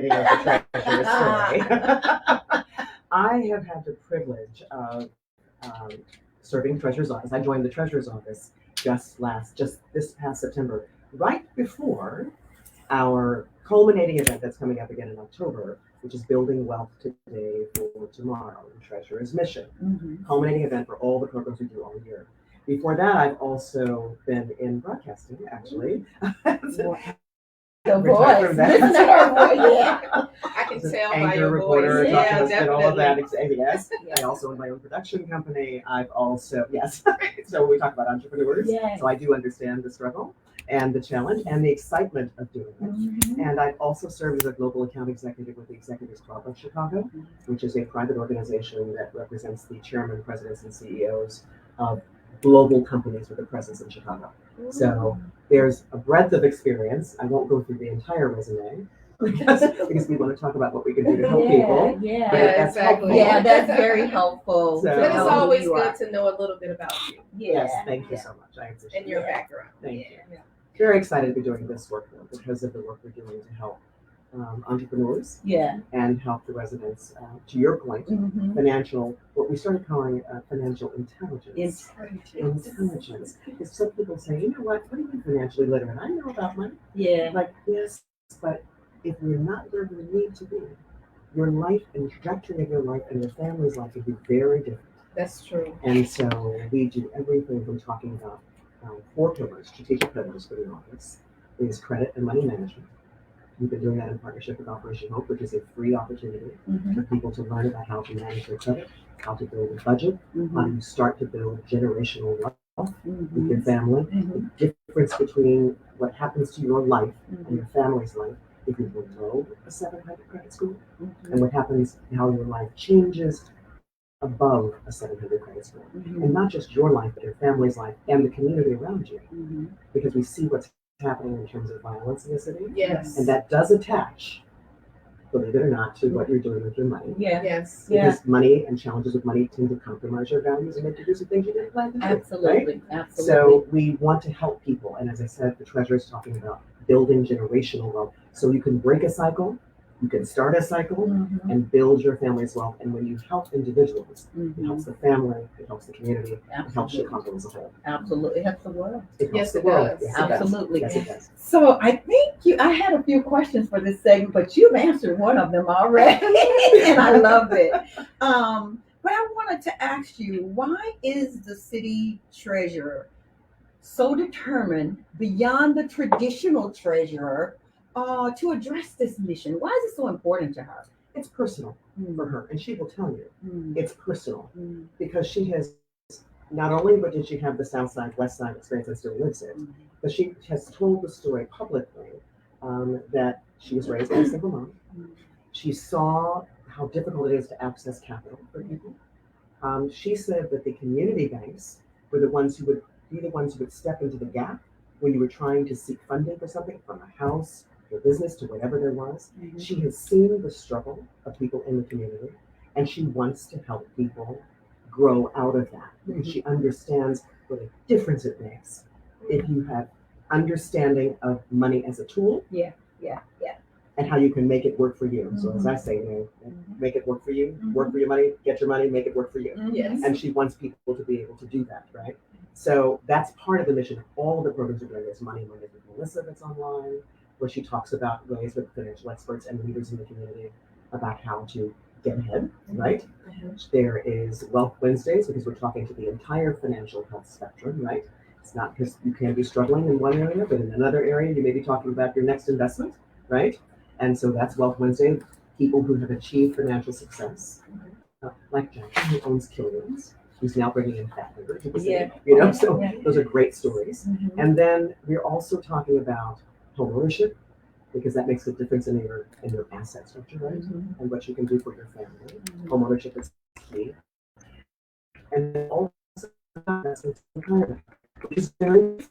beginning of the treasurer story. I have had the privilege of serving treasurer's office. I joined the treasurer's office just this past September, right before our culminating event that's coming up again in October, which is Building Wealth Today for Tomorrow, the Treasurer's Mission. Culminating event for all the programs we do all year. Before that, I've also been in broadcasting, actually. The voice. Listen to her voice. Yeah. I can tell by Anchor, your reporter, voice. Yeah, and all of that. definitely. Yes. I also own my own production company. I've also, yes. So we talk about entrepreneurs. Yes. So I do understand the struggle and the challenge and the excitement of doing it. And I've also served as a global account executive with the Executives Club of Chicago, which is a private organization that represents the chairman, presidents, and CEOs of global companies with a presence in Chicago. So there's a breadth of experience. I won't go through the entire resume because we want to talk about what we can do to help people. Yeah, That's exactly. helpful. Yeah, that's very helpful. So- But it's know who always you good are. to know a little bit about you Yes, thank you so much. I appreciate and your it. background. Thank you. Yeah. Very excited to be doing this work though, because of the work we're doing to help entrepreneurs Yeah. and help the residents, to your point, financial, what we started calling financial intelligence. Intelligence. Because some people say, you know what do you mean financially literate? I know about money. Yeah. Like, yes, but if we're not where we need to be, your life and the trajectory of your life and your family's life would be very different. That's true. And so we do everything from talking about 4 pillars, strategic pillars for the office, is credit and money management. We've been doing that in partnership with Operation Hope, which is a free opportunity for people to learn about how to manage their credit, how to build a budget, how to start to build generational wealth with your family. The difference between what happens to your life and your family's life if you're below a 700 credit score, and what happens, how your life changes above a 700 credit score. And not just your life, but your family's life and the community around you. Because we see what's happening in terms of violence in the city. Yes. And that does attach, believe it or not, to what you're doing with your money. Yeah. Yes. Because money and challenges with money tend to compromise your values and make you do some things you didn't plan to do. Absolutely. Right? Absolutely. So we want to help people. And as I said, the treasurer is talking about building generational wealth. So you can break a cycle, you can start a cycle and build your family's wealth. And when you help individuals, it helps the family, it helps the community, it helps Chicago as a whole. Absolutely. It helps the world. It helps Yes, the it world. does. Yes, it does. Absolutely. Yes, it does. So I think I had a few questions for this segment, but you've answered one of them already, and I love it. But I wanted to ask you, why is the city treasurer so determined beyond the traditional treasurer to address this mission? Why is it so important to her? It's personal for her, and she will tell you it's personal because she has not only but did she have the South Side, West Side experience and still lives it, but she has told the story publicly that she was raised by a single mom. She saw how difficult it is to access capital for people. She said that the community banks were the ones who would be the ones who would step into the gap when you were trying to seek funding for something, from a house, your business, to whatever there was. She has seen the struggle of people in the community, and she wants to help people grow out of that because she understands what a difference it makes if you have understanding of money as a tool. Yeah. And how you can make it work for you. So as I say, make it work for you, work for your money, get your money, make it work for you. Yes. And she wants people to be able to do that, right? So that's part of the mission. All the programs are doing. There's Money Monday with Melissa that's online, where she talks about ways with financial experts and leaders in the community about how to get ahead, right? There is Wealth Wednesdays, because we're talking to the entire financial health spectrum, right? It's not because you can be struggling in one area, but in another area, you may be talking about your next investment, right? And so that's Wealth Wednesday. People who have achieved financial success, like Jack, who owns Killian's, who's now bringing in fat burgers to the city. So those are great stories. And then we're also talking about home ownership, because that makes a difference in your asset structure, right? And what you can do for your family. Home ownership is key. And then also investments in retirement, which is very,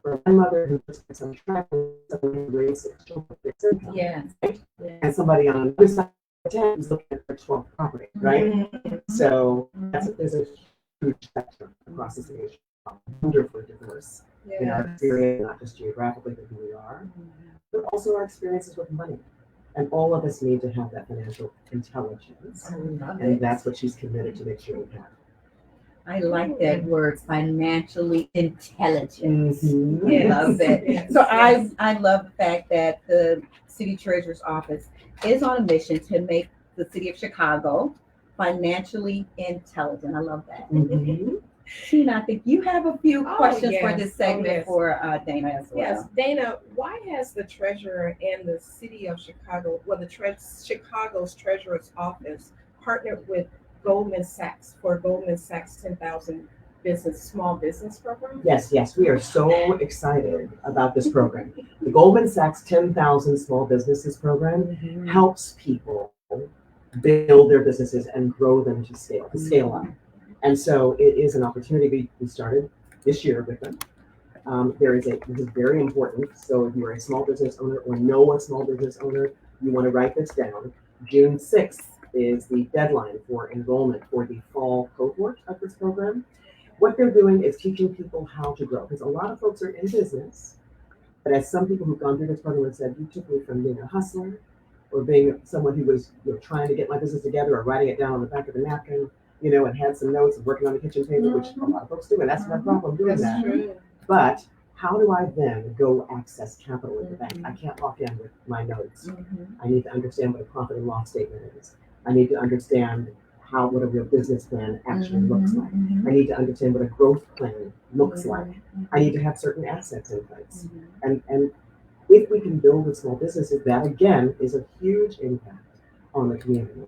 for my mother who just gets on track with somebody who raised 6 children, right? And somebody on the other side of town who's looking at their 12th property, right? So there's a huge spectrum across the city. Wonderfully diverse in our experience, not just geographically, but who we are, but also our experiences with money. And all of us need to have that financial intelligence. I love And it. that's what she's committed to make sure we have. I like that word, financially intelligent. Mhm. I love it. Yes, So yes. I love the fact that the city treasurer's office is on a mission to make the city of Chicago financially intelligent. I love that. Mhm. Tina, I think you have a few Oh, questions for yes. this segment Oh, yes. for Dayna as well. Yes, Dayna, why has the treasurer and the city of Chicago, well, Chicago's treasurer's office partnered with Goldman Sachs for Goldman Sachs 10,000 small business program? Yes, we are so excited about this program. The Goldman Sachs 10,000 Small Businesses program helps people build their businesses and grow them to scale up. And so it is an opportunity we started this year with them. This is very important. So if you're a small business owner or know a small business owner, you want to write this down. June 6th is the deadline for enrollment for the fall cohort of this program. What they're doing is teaching people how to grow, because a lot of folks are in business, but as some people who've gone through this program have said, you took me from being a hustler or being someone who was trying to get my business together or writing it down on the back of a napkin, and had some notes and working on the kitchen table, which a lot of folks do, and that's no problem doing That's that. true. But how do I then go access capital in the bank? I can't walk in with my notes. I need to understand what a profit and loss statement is. I need to understand what a real business plan actually looks like. I need to understand what a growth plan looks like. I need to have certain assets in place. And if we can build with small businesses, that again is a huge impact on the community.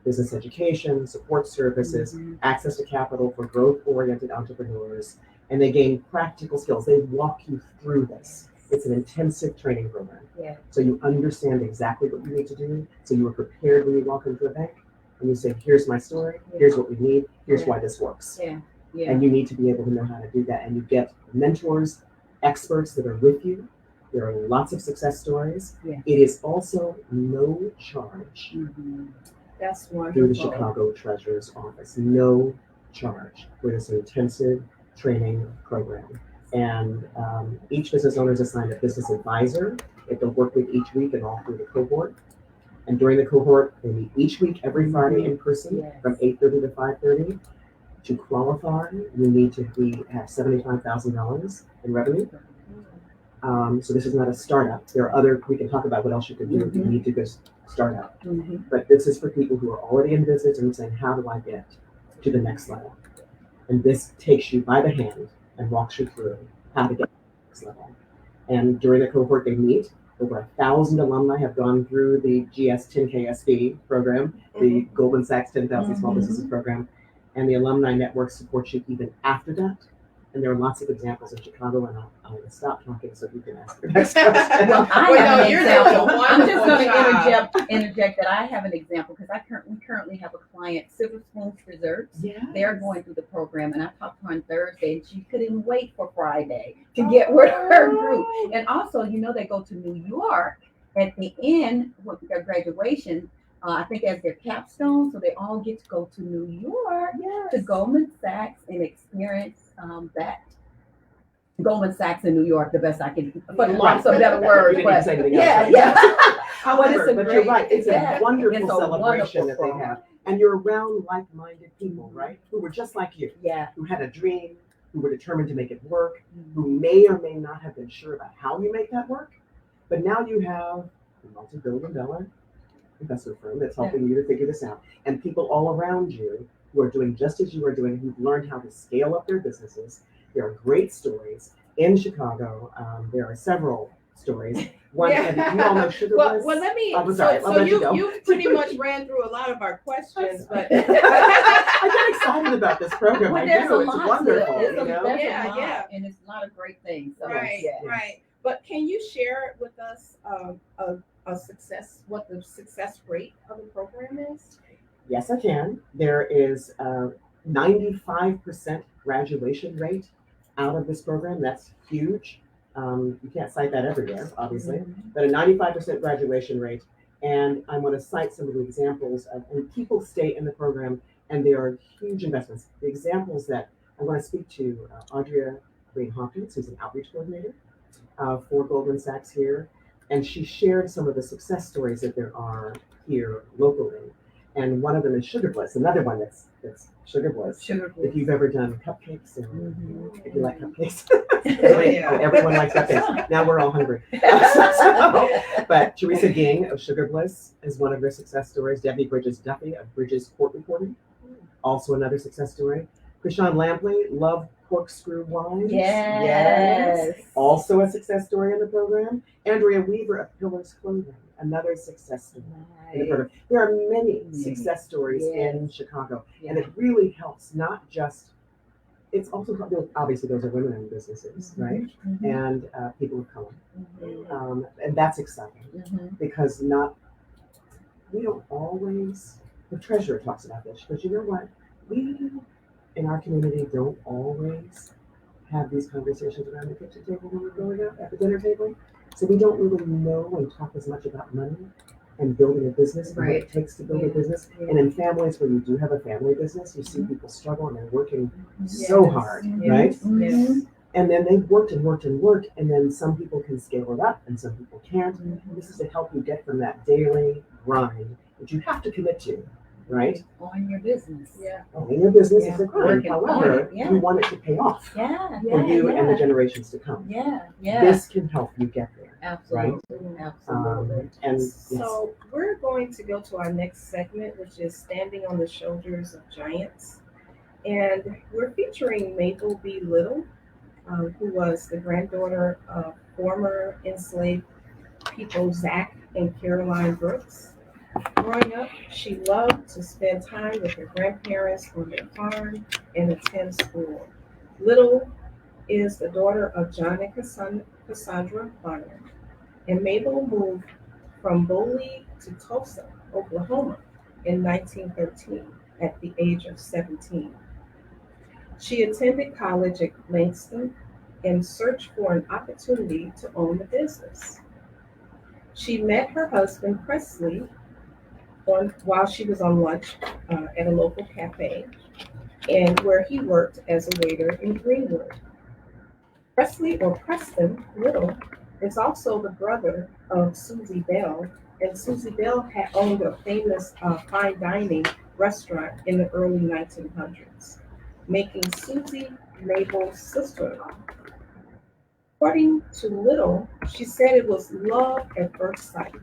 Business education, support services, access to capital for growth-oriented entrepreneurs, and they gain practical skills. They walk you through this. It's an intensive training program. Yeah. So you understand exactly what you need to do. So you are prepared when you walk into a bank and you say, here's my story, here's what we need, here's why this works. Yeah. And you need to be able to know how to do that. And you get mentors, experts that are with you. There are lots of success stories. Yeah. It is also no charge. That's wonderful. Through the Chicago Treasurer's Office. No charge for this intensive training program. And each business owner is assigned a business advisor that they'll work with each week and all through the cohort. And during the cohort, they meet each week, every Friday in person from 8:30 to 5:30. To qualify, you need to have $75,000 in revenue. So this is not a startup. We can talk about what else you can do if you need to go start out. But this is for people who are already in business and saying, how do I get to the next level? And this takes you by the hand and walks you through how to get to the next level. And during the cohort, they meet. Over 1,000 alumni have gone through the GS 10KSB program, the Goldman Sachs 10,000 Small Businesses program. And the alumni network supports you even after that. And there are lots of examples in Chicago, and I'm going to stop talking so you can ask the next question. Well, I have an you're example. doing a I'm just wonderful going to job. interject that I have an example because we currently have a client, Silver Spoons Desserts. They're going through the program, and I talked to her on Thursday, and she couldn't wait for Friday to get with her group. And also, they go to New York at the end with their graduation. I think as their capstone, so they all get to go to New York to Goldman Sachs and experience that. Goldman Sachs in New York, the best I can, for lots of better words. You didn't say anything else, right? However, but you're right. It's a wonderful it's a celebration wonderful that they program. have. And you're around like-minded people, right? Who were just like you. Yeah. Who had a dream, who were determined to make it work, who may or may not have been sure about how you make that work. But now you have a multi-billion-dollar investment firm that's helping you to figure this out. And people all around you who are doing just as you are doing, who've learned how to scale up their businesses. There are great stories in Chicago. There are several stories. One, and you all know Sugar Buzz. Well, let me. So you've pretty much ran through a lot of our questions, but I get excited about this program. Well, I there's do. a It's lot wonderful. to it. There's a lot, Yeah. and it's a lot of great things. So, right. But can you share with us what the success rate of the program is? Yes, I can. There is a 95% graduation rate out of this program. That's huge. You can't cite that everywhere, obviously, but a 95% graduation rate. And I want to cite some of the examples and people stay in the program, and there are huge investments. The examples that I want to speak to, Audrea Green Hawkins, who's an outreach coordinator for Goldman Sachs here, and she shared some of the success stories that there are here locally. And one of them is Sugar Bliss, another one that's Sugar Bliss. Sugar If you've ever done cupcakes, and Mhm. if you like cupcakes, Yeah. everyone likes cupcakes. Now we're all hungry. But Teresa Ging of Sugar Bliss is one of their success stories. Debbie Bridges Duffy of Bridges Court Reporting, also another success story. Krishan Lampley, Love Corkscrew Wines. Yes. Also a success story in the program. Andrea Weaver of Pillars Clothing, another success story in the program. There are many success stories in Chicago, and it really helps not just, it's also, obviously those are women-owned businesses, right? Mhm. And people of color. Mhm. And that's exciting Mhm. because we don't always, the treasurer talks about this, because you know what? We in our community don't always have these conversations around the kitchen table when we're growing up, at the dinner table. So we don't really know and talk as much about money and building a business and what Right. it takes to build a Yeah. business. Yeah. And in families where you do have a family business, you see Mhm. people struggle and they're working so hard, Mhm. right? Mhm. And then they've worked and worked and worked, and then some people can scale it up and some people can't. Mhm. This is to help you get from that daily grind that you have to commit to, right? On your business. Yeah. Owning your business is Yeah. a grind. Working on However, it, yeah. you want it to pay off Yeah. for you and the generations to come. Yeah. Yeah. This can help you get there. Absolutely. Absolutely. And So we're going to go to our next segment, which is Standing on the Shoulders of Giants. And we're featuring Mabel B. Little, who was the granddaughter of former enslaved people Zach and Caroline Brooks. Growing up, she loved to spend time with her grandparents on their farm and attend school. Little is the daughter of John and Cassandra Bonner, and Mabel moved from Boley to Tulsa, Oklahoma in 1913 at the age of 17. She attended college at Langston and searched for an opportunity to own a business. She met her husband Presley while she was on lunch at a local cafe, and where he worked as a waiter in Greenwood. Presley, or Preston Little, is also the brother of Susie Bell, and Susie Bell had owned a famous fine dining restaurant in the early 1900s, making Susie Mabel's sister-in-law. According to Little, she said it was love at first sight.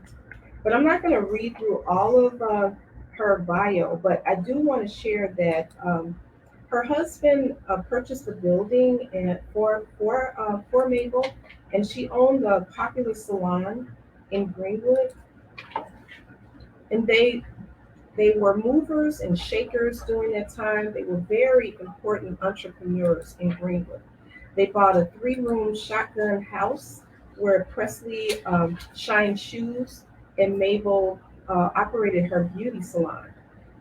But I'm not going to read through all of her bio, but I do want to share that her husband purchased the building for Mabel, and she owned a popular salon in Greenwood. And they were movers and shakers during that time. They were very important entrepreneurs in Greenwood. They bought a 3-room shotgun house where Presley shined shoes and Mabel operated her beauty salon.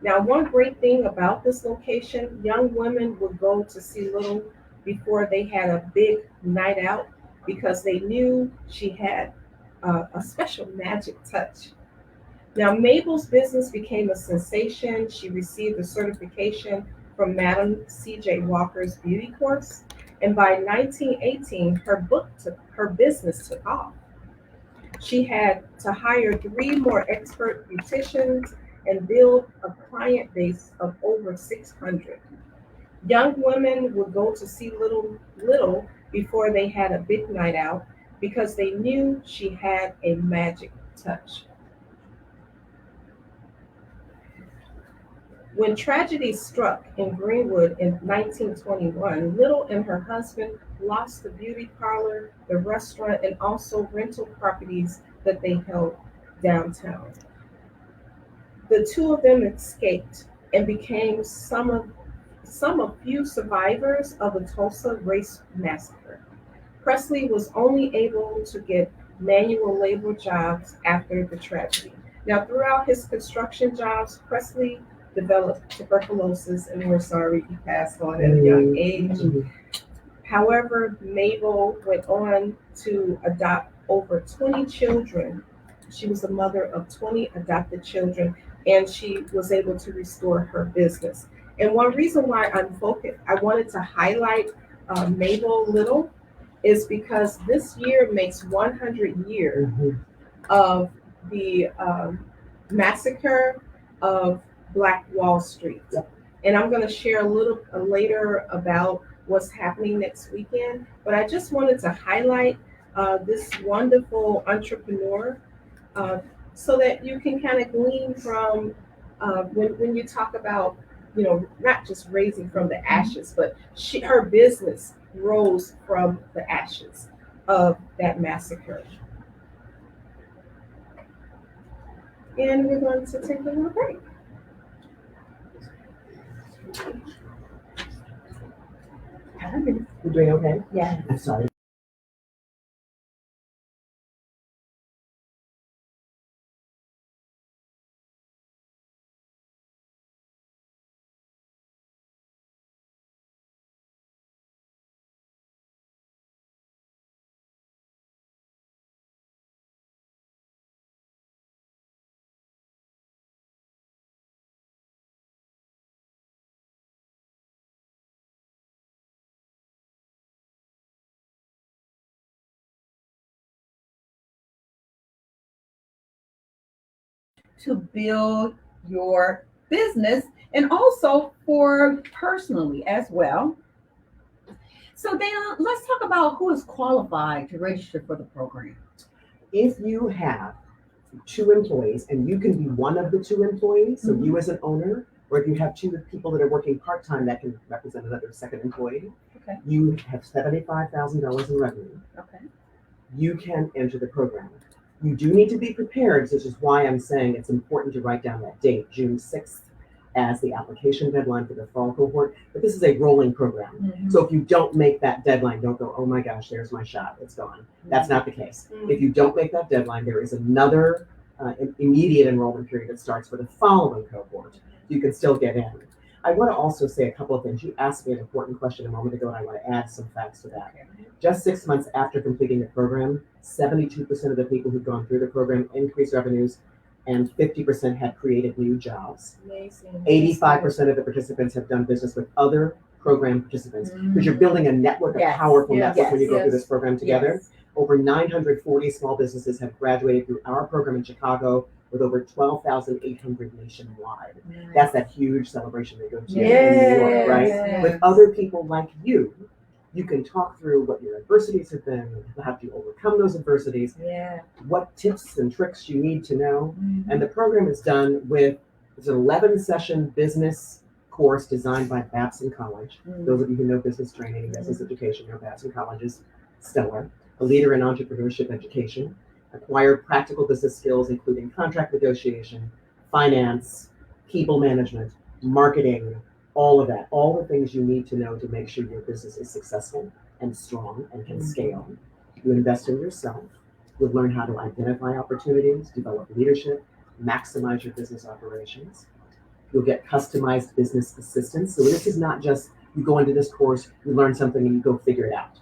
Now, one great thing about this location, young women would go to see Little before they had a big night out because they knew she had a special magic touch. Now, Mabel's business became a sensation. She received a certification from Madam C.J. Walker's beauty course, and by 1918, her business took off. She had to hire 3 more expert beauticians and build a client base of over 600. Young women would go to see Little before they had a big night out because they knew she had a magic touch. When tragedy struck in Greenwood in 1921, Little and her husband lost the beauty parlor, the restaurant, and also rental properties that they held downtown. The two of them escaped and became some of few survivors of the Tulsa Race Massacre. Presley was only able to get manual labor jobs after the tragedy. Now, throughout his construction jobs, Presley developed tuberculosis, and we're sorry he passed on at a young age. However, Mabel went on to adopt over 20 children She was the mother of 20 adopted children, and she was able to restore her business. And one reason why I wanted to highlight Mabel Little is because this year makes 100 years of the massacre of Black Wall Street. Yep. And I'm going to share a little later about what's happening next weekend. But I just wanted to highlight this wonderful entrepreneur so that you can kind of glean from when you talk about, not just raising from the ashes, but her business rose from the ashes of that massacre. And we're going to take a little break. You doing okay? Yeah. I'm sorry. To build your business and also for personally as well. So Dayna, let's talk about who is qualified to register for the program. If you have 2 employees, and you can be one of the 2 employees, so you as an owner, or if you have 2 people that are working part-time that can represent another second employee, Okay. you have $75,000 in revenue. Okay. You can enter the program. You do need to be prepared, which is why I'm saying it's important to write down that date, June 6th, as the application deadline for the fall cohort. But this is a rolling program. So if you don't make that deadline, don't go, oh my gosh, there's my shot, it's gone. That's not the case. If you don't make that deadline, there is another immediate enrollment period that starts for the following cohort. You can still get in. I want to also say a couple of things. You asked me an important question a moment ago, and I want to add some facts to that. Just 6 months after completing the program, 72% of the people who've gone through the program increased revenues, and 50% had created new jobs. Amazing. 85% of the participants have done business with other program participants, because you're building a network, a powerful network when you go through this program together. Over 940 small businesses have graduated through our program in Chicago, with over 12,800 nationwide. That's that huge celebration they go to in New York, right? With other people like you, you can talk through what your adversities have been, how do you overcome those adversities, what tips and tricks you need to know. And the program is done with, it's an 11-session business course designed by Babson College. Those of you who know business training and business education know Babson College is stellar. A leader in entrepreneurship education. Acquire practical business skills, including contract negotiation, finance, people management, marketing, all of that, all the things you need to know to make sure your business is successful and strong and can scale. You invest in yourself. You'll learn how to identify opportunities, develop leadership, maximize your business operations. You'll get customized business assistance. So this is not just you go into this course, you learn something, and you go figure it out.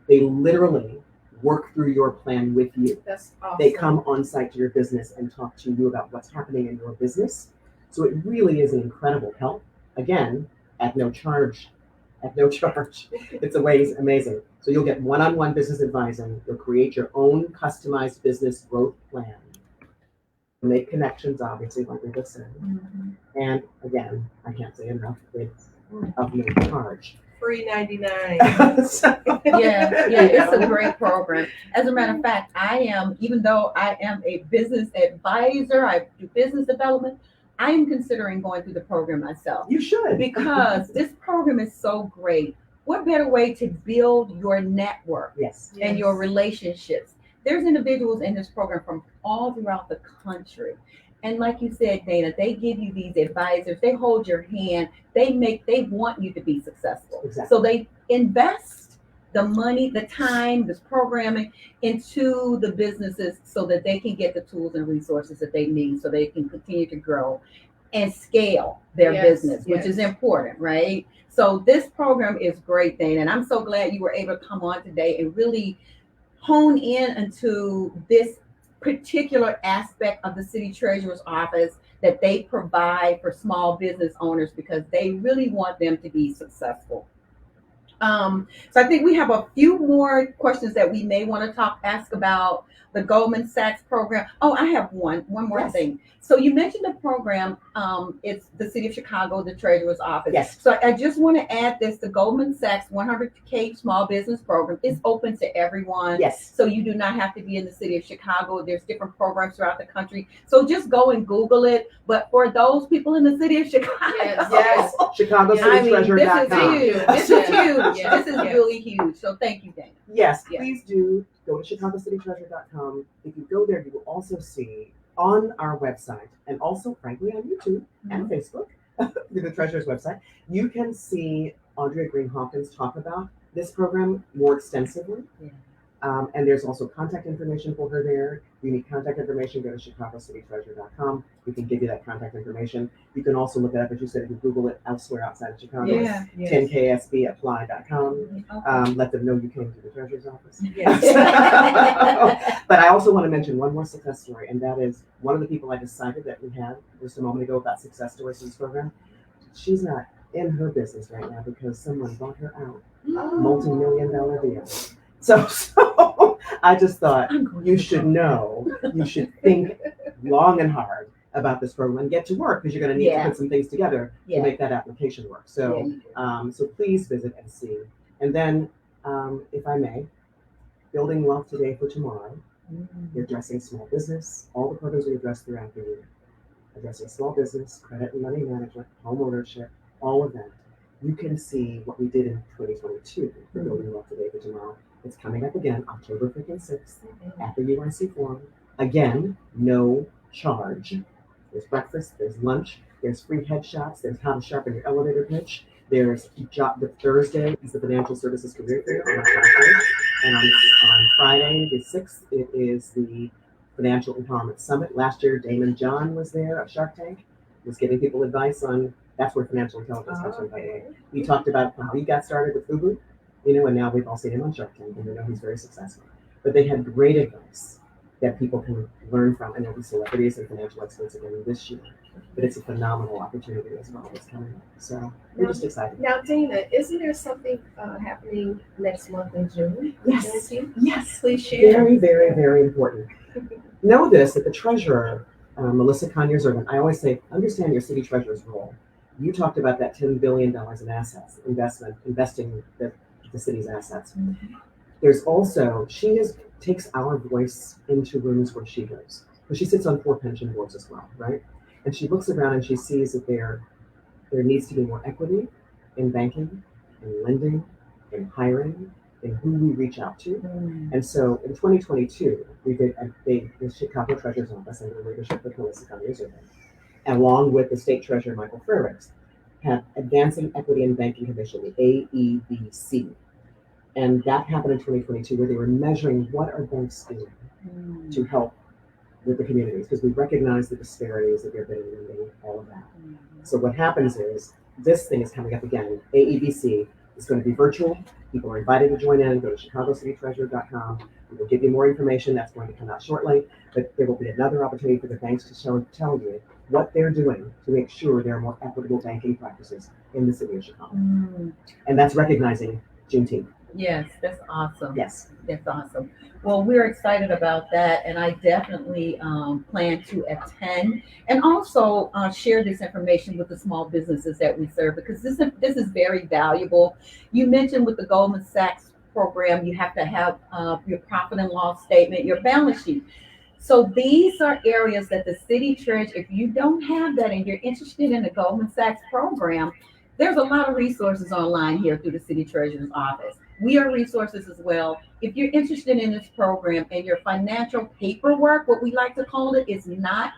They literally work through your plan with you. That's awesome. They come on site to your business and talk to you about what's happening in your business. So it really is an incredible help. Again, at no charge. It's amazing. So you'll get one-on-one business advising. You'll create your own customized business growth plan. Make connections, obviously, like we just said. And again, I can't say enough, it's of no charge. Free 99. It's a great program. As a matter of fact, even though I am a business advisor, I do business development, I am considering going through the program myself. You should. Because this program is so great. What better way to build your network and your relationships? There's individuals in this program from all throughout the country. And like you said, Dayna, they give you these advisors, they hold your hand, they want you to be successful. Exactly. So they invest the money, the time, this programming into the businesses so that they can get the tools and resources that they need so they can continue to grow and scale their business, which is important, right? So this program is great, Dayna, and I'm so glad you were able to come on today and really hone in into this particular aspect of the city treasurer's office that they provide for small business owners because they really want them to be successful. So I think we have a few more questions that we may want to ask about the Goldman Sachs program. Oh, I have one more Yes. thing. So you mentioned the program. It's the City of Chicago, the Treasurer's Office. Yes. So I just want to add this: the Goldman Sachs 100K Small Business Program is open to everyone. Yes. So you do not have to be in the City of Chicago. There's different programs throughout the country. So just go and Google it. But for those people in the City of Chicago, Yes. ChicagoCityTreasurer.com. This is huge. Yes. This is really huge. So thank you, Dayna. Yes, Yes. please do go to ChicagoCityTreasurer.com. If you go there, you will also see on our website and also, frankly, on YouTube and Facebook, through the Treasurer's website, you can see Andrea Green Hawkins talk about this program more extensively. Yeah. And there's also contact information for her there. If you need contact information, go to ChicagoCityTreasurer.com. We can give you that contact information. You can also look it up, as you said, if you Google it elsewhere outside of Chicago. Yeah. 10ksbapply.com. Let them know you came to the Treasurer's office. Yes. But I also want to mention one more success story, and that is one of the people I decided that we had just a moment ago about success stories in this program. She's not in her business right now because someone bought her out. Multi-million-dollar deal. So I just thought you should know, you should think long and hard about this program and get to work because you're going to need to put some things together to make that application work. So, so please visit and see. And then, if I may, building wealth today for tomorrow. We're addressing small business. All the programs we address throughout the year, addressing small business, credit and money management, home ownership, all of that. You can see what we did in 2022 for building wealth today for tomorrow. It's coming up again, October 5th and 6th at the UNC Forum. Again, no charge. There's breakfast, there's lunch, there's free headshots, there's how to sharpen your elevator pitch. There's the Thursday is the Financial Services Career Fair on Friday. And on Friday, the 6th, it is the Financial Empowerment Summit. Last year, Damon John was there of Shark Tank, was giving people advice on, that's where financial intelligence comes from, by the way. We talked about how he got started with Fubu, and now we've all seen him on Shark Tank, and we know he's very successful. But they had great advice that people can learn from, and there'll be celebrities and financial experts again this year. But it's a phenomenal opportunity as well that's coming up. So we're just excited. Now, Dayna, isn't there something happening next month in June? Yes. Juneteenth? Yes. Please share. Very, very, very important. Know this, that the treasurer, Melissa Conyers-Irvin, I always say, understand your city treasurer's role. You talked about that $10 billion in assets, investing the city's assets. There's also, takes our voice into rooms where she goes. Because she sits on 4 pension boards as well, right? And she looks around and she sees that there needs to be more equity in banking, in lending, in hiring, in who we reach out to. And so in 2022, we did the Chicago Treasurer's Office under the leadership of Melissa Conyers-Irvin, along with the State Treasurer Michael Frericks, had Advancing Equity in Banking Commission, the AEBC. And that happened in 2022, where they were measuring what are banks doing to help with the communities, because we recognize the disparities that there have been in lending, all of that. So what happens is, this thing is coming up again. AEBC is going to be virtual. People are invited to join in. Go to ChicagoCityTreasurer.com. We will give you more information. That's going to come out shortly. But there will be another opportunity for the banks to tell you what they're doing to make sure there are more equitable banking practices in the city of Chicago. And that's recognizing Juneteenth. Yes, that's awesome. Yes. That's awesome. Well, we're excited about that, and I definitely plan to attend and also share this information with the small businesses that we serve, because this is very valuable. You mentioned with the Goldman Sachs program, you have to have your profit and loss statement, your balance sheet. So these are areas that the city treasurer, if you don't have that and you're interested in the Goldman Sachs program, there's a lot of resources online here through the city treasurer's office. We are resources as well. If you're interested in this program and your financial paperwork, what we like to call it, is not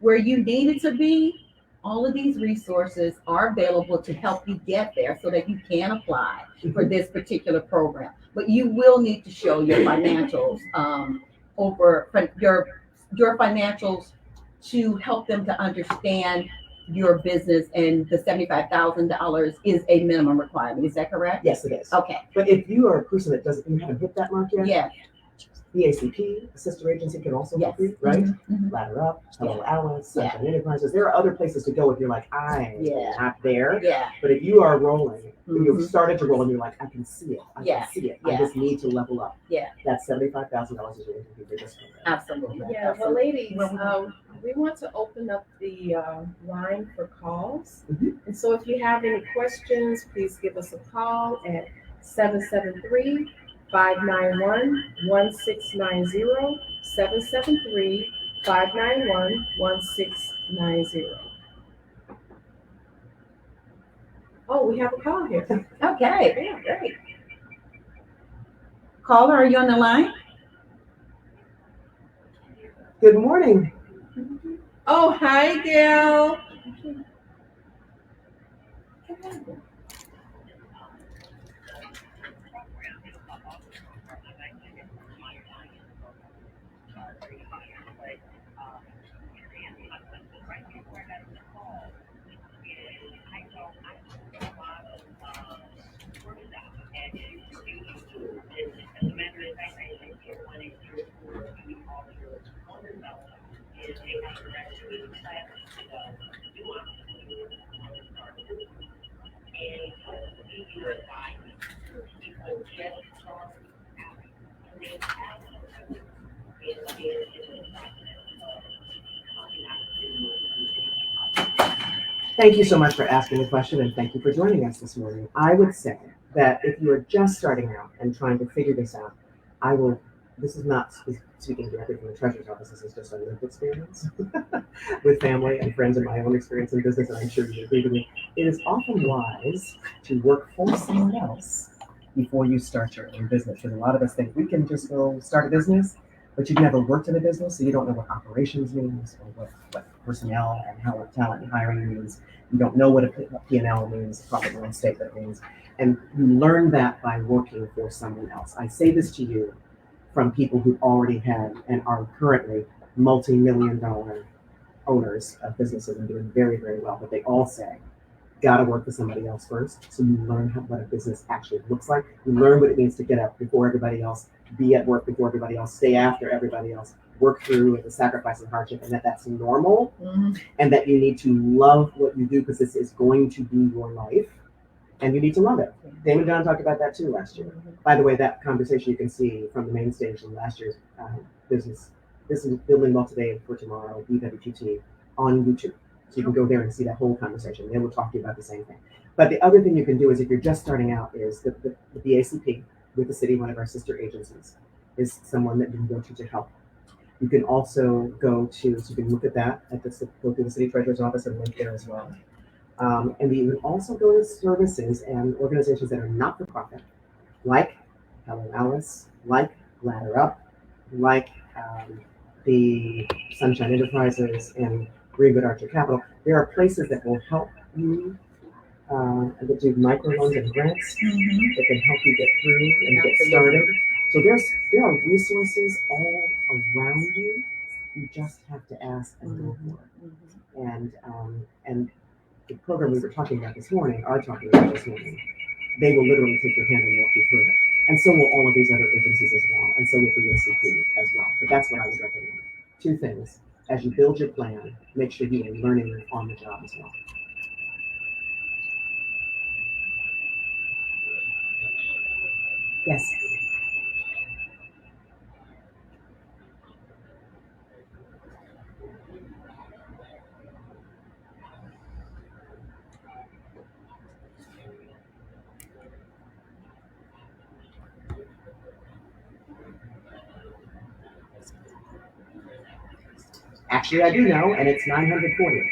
where you need it to be, all of these resources are available to help you get there so that you can apply for this particular program. But you will need to show your financials your financials to help them to understand your business, and the $75,000 is a minimum requirement. Is that correct? Yes, it is. Okay. But if you are a person that you haven't hit that mark yet, The ACP, a sister agency, can also help you, right? Ladder Up, Hello Alice, Sunshine Enterprises. There are other places to go if you're like, I'm not there. Yeah. But if you are rolling, you've started to roll and you're like, I can see it. I can see it. I Yeah. just need to level up. Yeah. That's $75,000 is your interview for this program. Absolutely. Yeah, well, ladies, we want to open up the line for calls. And so if you have any questions, please give us a call at 773-591-1690, 773-591-1690. Oh, we have a call here. Okay. Yeah, great. Caller, are you on the line? Good morning. Oh, hi, Gayle. Thank you so much for asking the question, and thank you for joining us this morning. I would say that if you are just starting out and trying to figure this out, this is not speaking directly from the Treasurer's Office, this is just a lived experience with family and friends and my own experience in business, and I'm sure you agree with me. It is often wise to work for someone else before you start your own business. Because a lot of us think we can just go start a business, but you've never worked in a business, so you don't know what operations means or what personnel and how talent and hiring means. You don't know what a P&L means, profit and loss statement means, and you learn that by working for someone else. I say this to you from people who already have and are currently multi-million-dollar owners of businesses and doing very, very well, but they all say, gotta work for somebody else first. So you learn what a business actually looks like. You learn what it means to get up before everybody else, be at work before everybody else, stay after everybody else, work through the sacrifice and hardship, and that's normal, and that you need to love what you do because this is going to be your life, and you need to love it. Damon John talked about that too last year. By the way, that conversation you can see from the main stage in last year's business. This is Building Well Today for Tomorrow, BWTT, on YouTube. So you can go there and see that whole conversation. They will talk to you about the same thing. But the other thing you can do is if you're just starting out is the ACP with the city, one of our sister agencies, is someone that you can go to help. You can also go to, so you can look at that, go to the city treasurer's office and link there as well. And you can also go to services and organizations that are not for profit, like Hello Alice, like Ladder Up, like the Sunshine Enterprises and Greenwood Archer Capital. There are places that will help you that do microloans and grants that can help you get through and get started. So there are resources all around you. You just have to ask and go for it. And the program we were talking about this morning, they will literally take your hand and walk you through it. And so will all of these other agencies as well, and so will the ACP as well. But that's what I would recommend. Two things. As you build your plan, make sure you are learning on the job as well. Yes. Actually, I do know, and it's 940.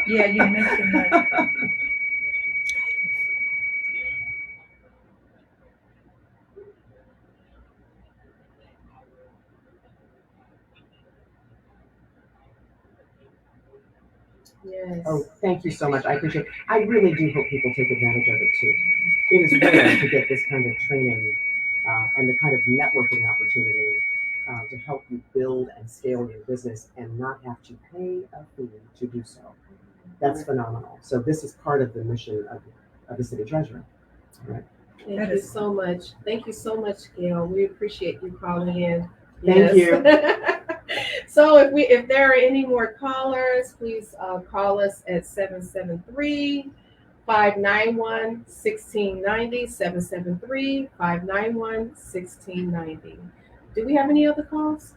Yeah, you mentioned that. Yes. Oh, thank you so much. I appreciate it. I really do hope people take advantage of it too. It is rare to get this kind of training and the kind of networking opportunity to help you build and scale your business and not have to pay a fee to do so. That's phenomenal. So this is part of the mission of the city treasurer. Right? Thank That you is- so much. Thank you so much, Gail. We appreciate you calling in. Thank you. So if there are any more callers, please call us at 773-591-1690, 773-591-1690. Do we have any other calls?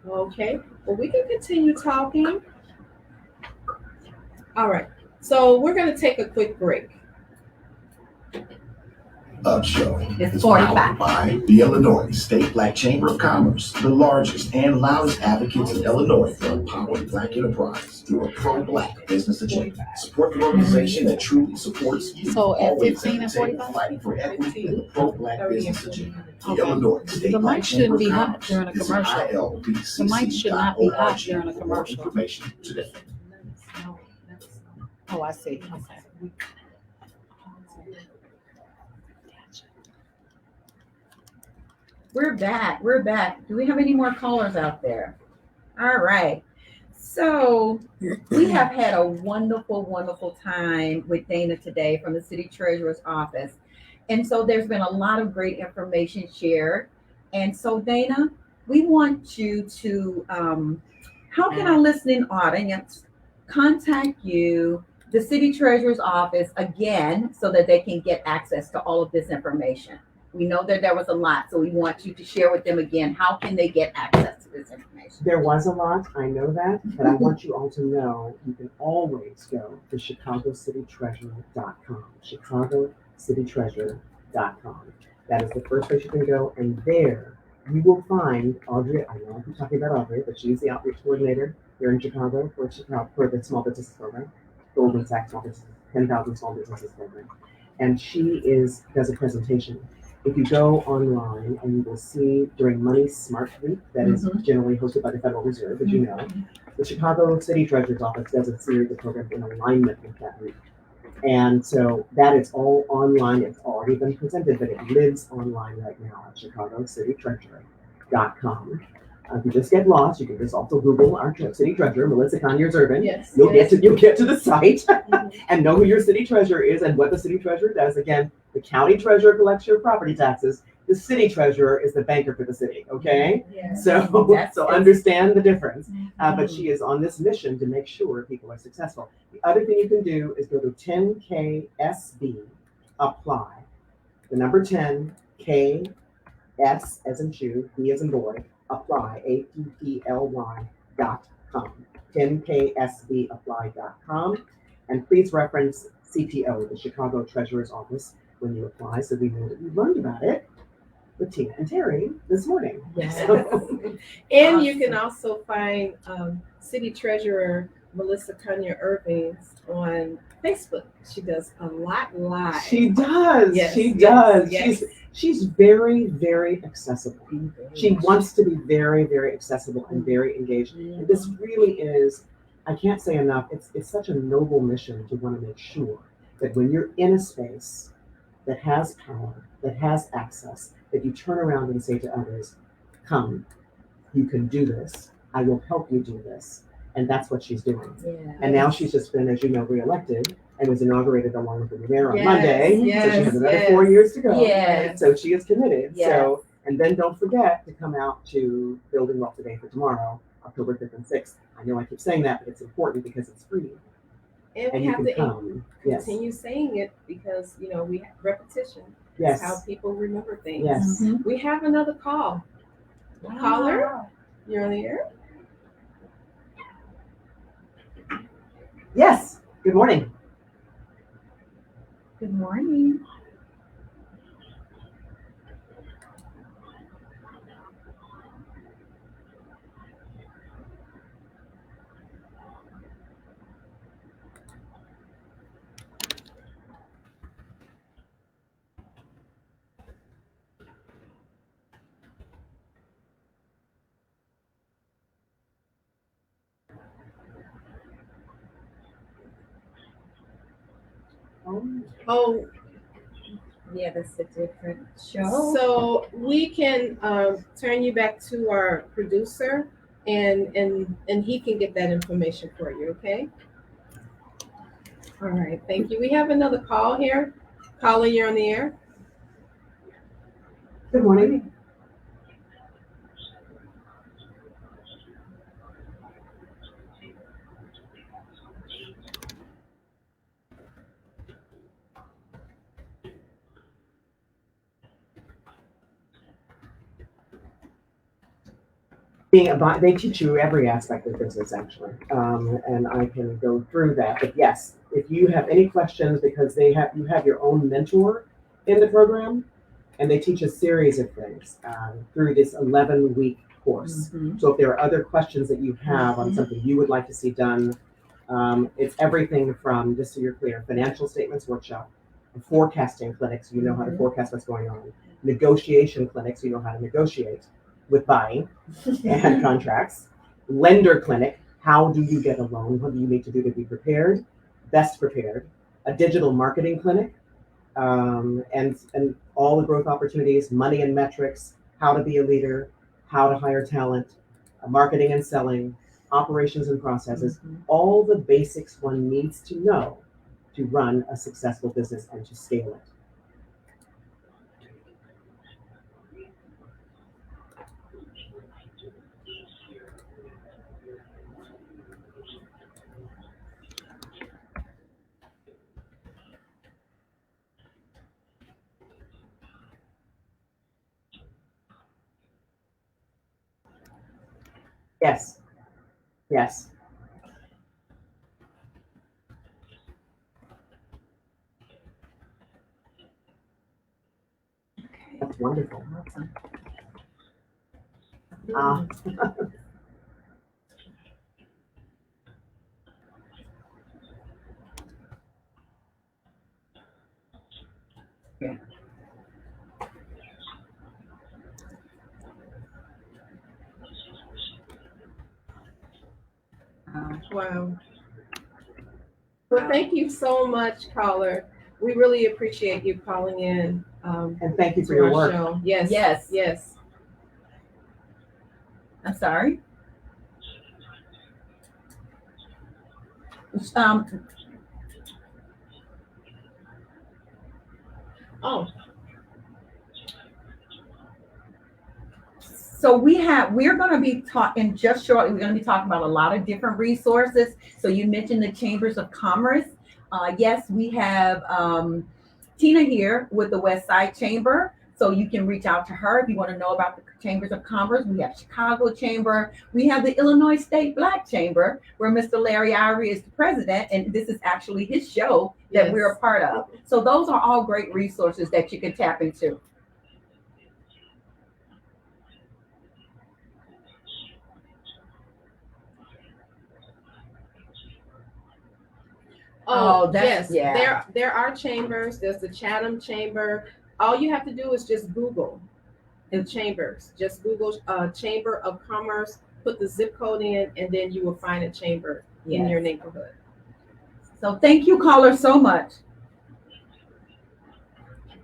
Okay, well, we can continue talking. All right, so we're going to take a quick break. Up Show It's is 45. powered by the Illinois State Black Chamber of Commerce, the largest and loudest advocates in Illinois for empowering Black enterprise through a pro-Black business agenda. Support the organization that truly supports you. So at Always 15 and at the table 45? fighting for equity and the pro-Black 30 and business agenda. The Okay. Illinois State The Black mic Chamber shouldn't of be hot Commerce. during a Visit commercial. ILBCC.org The mic should not be hot during a for more commercial. information today. Oh, I see. Okay. We're back. We're back. Do we have any more callers out there? All right. So we have had a wonderful, wonderful time with Dayna today from the City Treasurer's Office. And so there's been a lot of great information shared. And so Dayna, we want you to, how can our listening audience contact you, the City Treasurer's Office, again, so that they can get access to all of this information? We know that there was a lot, so we want you to share with them again. How can they get access to this information? There was a lot, I know that, but I want you all to know you can always go to ChicagoCityTreasurer.com. ChicagoCityTreasurer.com. That is the first place you can go, and there you will find Audrey. I know I'm talking about Audrey, but she's the outreach coordinator here in Chicago for the Small Businesses Program, Goldman Sachs Small Businesses, 10,000 Small Businesses Program, and she does a presentation. If you go online and you will see during Money Smart Week, that is generally hosted by the Federal Reserve, as you know, the Chicago City Treasurer's Office does a series of programs in alignment with that week. And so that is all online. It's already been presented, but it lives online right now at ChicagoCityTreasurer.com. If you just get lost, you can just also Google our city treasurer, Melissa Conyers-Urban. Yes. You'll get to the site and know who your city treasurer is and what the city treasurer does. Again, the county treasurer collects your property taxes. The city treasurer is the banker for the city. Okay, Yes. so understand the difference. But she is on this mission to make sure people are successful. The other thing you can do is go to 10KSB apply. The number 10K S as in shoe, B as in boy, apply, apply.com, 10ksbapply.com, and please reference CTO, the Chicago Treasurer's Office, when you apply, so we know that you learned about it with Tina and Terrie this morning. Yes. So, And you can also find City Treasurer Melissa Conyers-Urban on Facebook. She does a lot live. she does. Yes, She yes, does. yes. She's very, very accessible. She wants to be very, very accessible and very engaged. And this really is, I can't say enough, it's such a noble mission to want to make sure that when you're in a space that has power, that has access, that you turn around and say to others, come, you can do this. I will help you do this. And that's what she's doing. Yeah. And now she's just been, as you know, reelected and was inaugurated along with the mayor on Yes, Monday. So she has yes, another yes. 4 years to go. Yes. So she is committed. Yes. So, and then don't forget to come out to Building Wealth Today for tomorrow, October 5th and 6th. I know I keep saying that, but it's important because it's free. And And we you have can to come. Yes. continue saying it because, we have repetition. Yes. That's how people remember things. Yes. We have another call. Caller, you're on the air. Yes. Good morning. Good morning. Oh, Yeah, that's a different show. so we can turn you back to our producer, and he can get that information for you. Okay. All right. Thank you. We have another call here. Caller, you're on the air. Good morning. They teach you every aspect of business actually, and I can go through that. But yes, if you have any questions, because you have your own mentor in the program, and they teach a series of things through this 11-week course. Mhm. So if there are other questions that you have on something you would like to see done, it's everything from, just so you're clear, financial statements workshop, a forecasting clinic, so you know how to forecast what's going on, negotiation clinic, so you know how to negotiate with buying and contracts, lender clinic, how do you get a loan? What do you need to do to be prepared, best prepared, a digital marketing clinic, and all the growth opportunities, money and metrics, how to be a leader, how to hire talent, marketing and selling, operations and processes, all the basics one needs to know to run a successful business and to scale it. Yes, yes. That's wonderful. Ah, Yeah. Wow. Well, thank you so much, caller. We really appreciate you calling in. and thank you for To your our work. show. Yes. Yes. Yes. I'm sorry. Oh, So we're going to be talking just shortly. We're going to be talking about a lot of different resources. So you mentioned the Chambers of Commerce. Yes, we have Tina here with the West Side Chamber. So you can reach out to her if you want to know about the Chambers of Commerce. We have Chicago Chamber. We have the Illinois State Black Chamber, where Mr. Larry Ivory is the president, and this is actually his show that we're a part of. So those are all great resources that you can tap into. Oh, that's- yes. yeah. There are chambers. There's the Chatham Chamber. All you have to do is just Google the chambers. Just Google Chamber of Commerce, put the zip code in, and then you will find a chamber in Yes. your neighborhood. So thank you, caller, so much.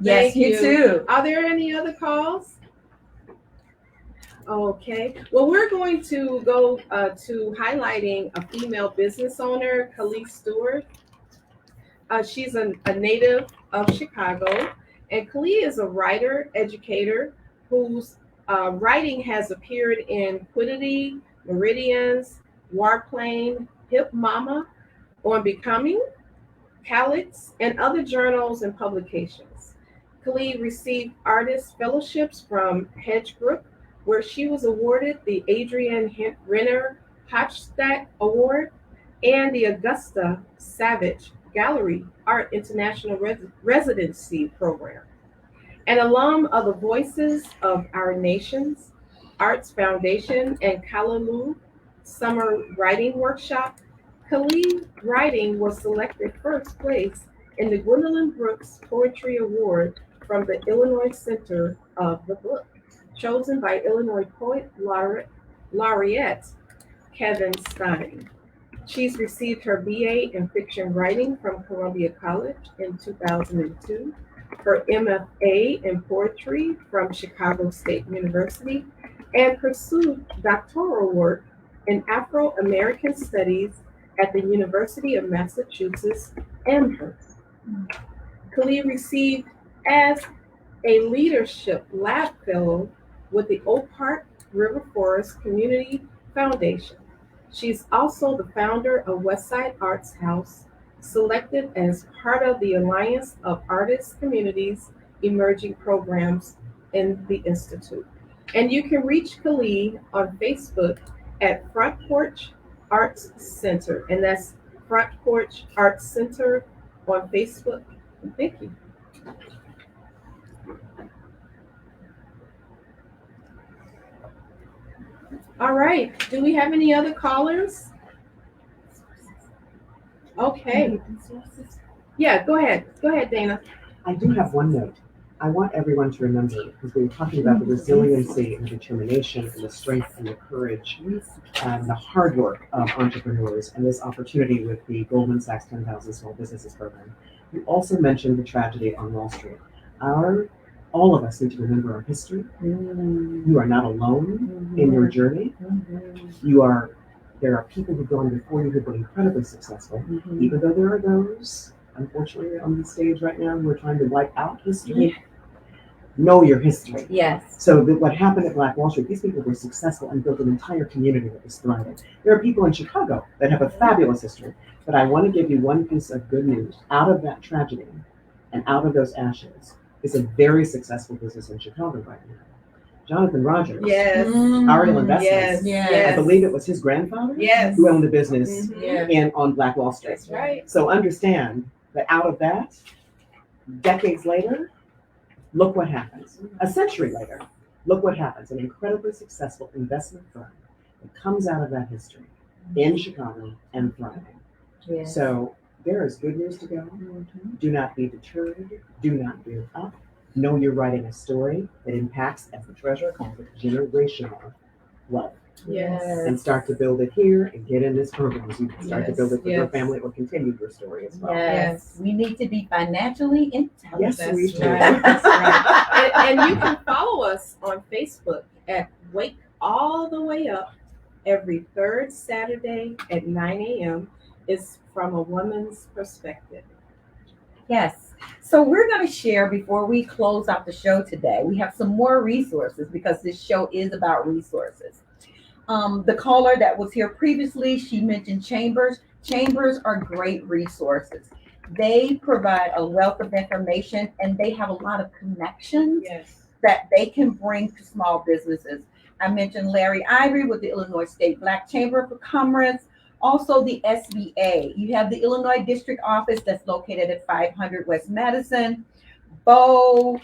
Yes, Thank you too. Are there any other calls? Okay. Well, we're going to go to highlighting a female business owner, Khalees Stewart. She's a native of Chicago, and Khalees is a writer, educator whose writing has appeared in Quiddity, Meridians, Warplane, Hip Mama, On Becoming, Calyx, and other journals and publications. Khalees received artist fellowships from Hedgebrook, where she was awarded the Adrienne Renner Hochstadt Award and the Augusta Savage Gallery Art International Residency Program. An alum of the Voices of Our Nations Arts Foundation and Callaloo Summer Writing Workshop, Khalees' writing was selected first place in the Gwendolyn Brooks Poetry Award from the Illinois Center of the Book, chosen by Illinois Poet Laureate Kevin Stein. She's received her BA in fiction writing from Columbia College in 2002, her MFA in poetry from Chicago State University, and pursued doctoral work in Afro-American Studies at the University of Massachusetts Amherst. Khalid received as a leadership lab fellow with the Oak Park River Forest Community Foundation. She's also the founder of Westside Arts House, selected as part of the Alliance of Artists Communities Emerging Programs in the Institute. And you can reach Khalid on Facebook at Front Porch Arts Center, and that's Front Porch Arts Center on Facebook. Thank you. All right. Do we have any other callers? Okay. Yeah, go ahead. Go ahead, Dana. I do have one note. I want everyone to remember, because we were talking about the resiliency and the determination and the strength and the courage and the hard work of entrepreneurs and this opportunity with the Goldman Sachs 10,000 Small Businesses Program. You also mentioned the tragedy on Wall Street. All of us need to remember our history. You are not alone in your journey. There are people who've gone before you who've been incredibly successful, even though there are those, unfortunately, on the stage right now who are trying to wipe out history. Know your history. Yes. So what happened at Black Wall Street, these people were successful and built an entire community that was thriving. There are people in Chicago that have a fabulous history, but I want to give you one piece of good news. Out of that tragedy and out of those ashes is a very successful business in Chicago right now. Jonathan Rogers, Yes. Ariel Investments. Yes. I believe it was his grandfather Yes. who owned the business Mhm. on Black Wall Street. That's right. So understand that out of that, decades later, look what happens. A century later, look what happens. An incredibly successful investment firm that comes out of that history in Chicago and thriving. Yes. So there is good news to go. Do not be deterred. Do not give up. Know you're writing a story that impacts, as the treasurer calls it, generational wealth. Yes. And start to build it here and get in this program so you can start to build it for your Yes. family or continue your story as well. Yes. We need to be financially intelligent. Yes, That's we do. right. That's right. And you can follow us on Facebook at Wake All the Way Up every third Saturday at 9 a.m. It's from a woman's perspective. Yes. So we're going to share before we close out the show today. We have some more resources because this show is about resources. The caller that was here previously, she mentioned chambers. Chambers are great resources. They provide a wealth of information and they have a lot of connections Yes. that they can bring to small businesses. I mentioned Larry Ivory with the Illinois State Black Chamber of Commerce. Also the SBA. You have the Illinois District Office that's located at 500 West Madison. Bo,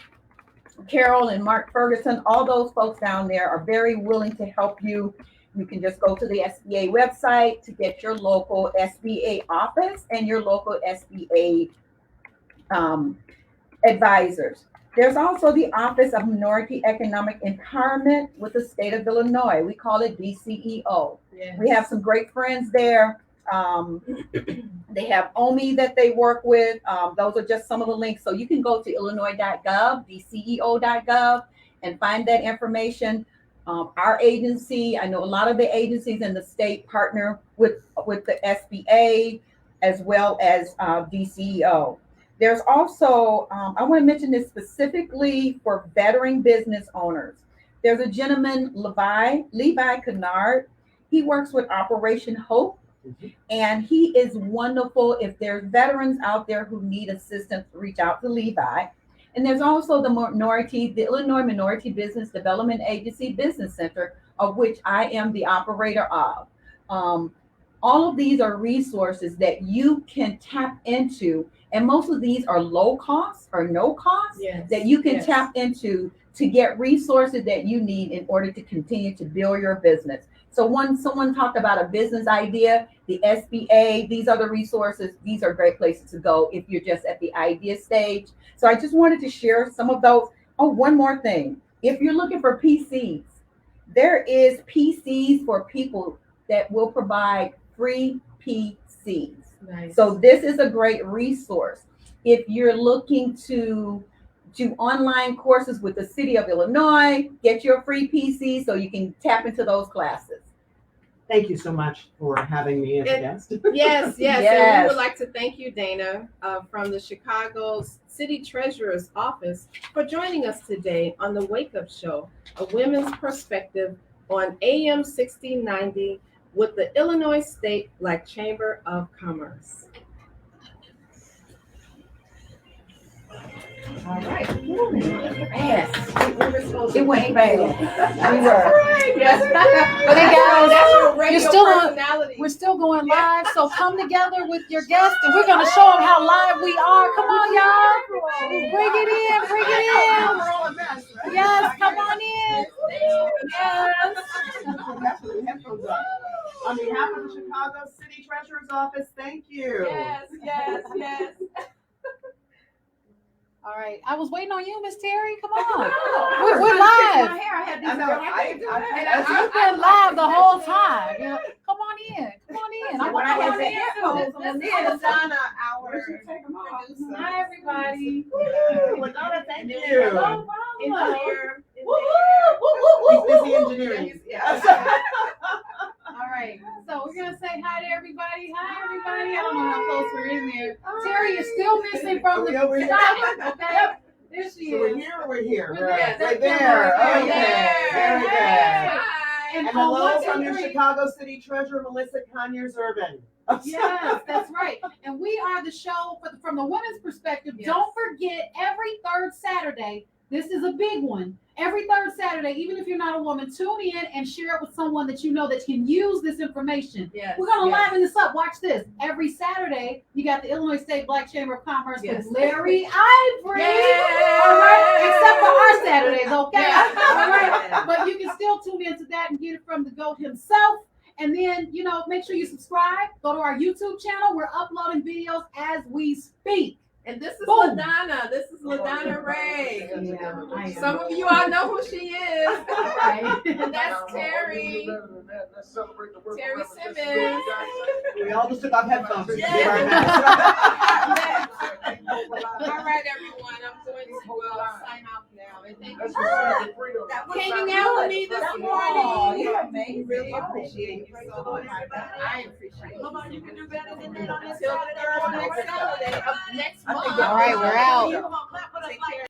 Carol, and Mark Ferguson, all those folks down there are very willing to help you. You can just go to the SBA website to get your local SBA office and your local SBA advisors. There's also the Office of Minority Economic Empowerment with the state of Illinois. We call it DCEO. Yes. We have some great friends there. They have OMI that they work with. Those are just some of the links. So you can go to illinois.gov, dceo.gov, and find that information. Our agency, I know a lot of the agencies in the state partner with the SBA as well as DCEO. There's also, I want to mention this specifically for veteran business owners. There's a gentleman, Levi Kennard. He works with Operation Hope, and he is wonderful. If there's veterans out there who need assistance, reach out to Levi. And there's also the Illinois Minority Business Development Agency Business Center, of which I am the operator of. All of these are resources that you can tap into, and most of these are low cost or no cost that you can tap into to get resources that you need in order to continue to build your business. So when someone talked about a business idea, the SBA, these are the resources. These are great places to go if you're just at the idea stage. So I just wanted to share some of those. Oh, one more thing. If you're looking for PCs, there is PCs for people that will provide free PCs. Nice. So this is a great resource. If you're looking to do online courses with the city of Illinois, get your free PC so you can tap into those classes. thank you so much for having me as a guest. Yes. And we Yes. would like to thank you, Dayna, from the Chicago City Treasurer's Office, for joining us today on the Wake Up Show, a women's perspective on AM 1690 with the Illinois State Black Chamber of Commerce. All right. Yes. It went fast. We were. Yes. But hey guys, That's your radio you're still on- personality. we're still going live, so come together with your guests and we're going to show them how live we are. Come on, y'all. Bring it in. We're all a mess, right? Yes, come on in. Yes. On behalf of the Chicago City Treasurer's Office, thank you. Yes. All right. I was waiting on you, Miss Terrie. Come on. We're We're live. My hair. I had these. I know, You've been live the whole time. You know, come on in. Come on in. I When want I to had come the in. headphones on, This then is Donna, our producer. Hi, everybody. LaDonna, thank you. No problem. engineer. He's busy engineering. All right. So we're going to say hi to everybody. Hi, everybody. I don't know how close we're in there. Terrie is still missing from the Over here. side. Okay. There she So we're is. here or we're here? We're Right, there. right there. Right Okay. there. Very good. Hey. And on hello 1, 2, from your 3. Chicago City Treasurer, Melissa Conyers-Urban. Yes, that's right. And we are the show from the women's perspective. Yes. Don't forget, every third Saturday, this is a big one. Every third Saturday, even if you're not a woman, tune in and share it with someone that you know that can use this information. Yes. We're going to liven this up. Watch this. Every Saturday, you got the Illinois State Black Chamber of Commerce Yes. with Larry Ivory. Yay! All right, except for our Saturdays, okay? Yeah. All right, but you can still tune into that and get it from the GOAT himself. And then, make sure you subscribe. Go to our YouTube channel. We're uploading videos as we speak. And this is Boom. LaDonna. This is LaDonna Ray. Yeah. Some of you all know who she is. Right. And that's Terrie. Terrie Simmons. We all just took off headphones. Yes. Give our masks. All right, everyone. I'm going to sign off now. And thank you for hanging out with me this morning. You're amazing. Really appreciate you so much. I appreciate you. You can do better than that on this Saturday or next Saturday of next month. All right, we're out. Take care.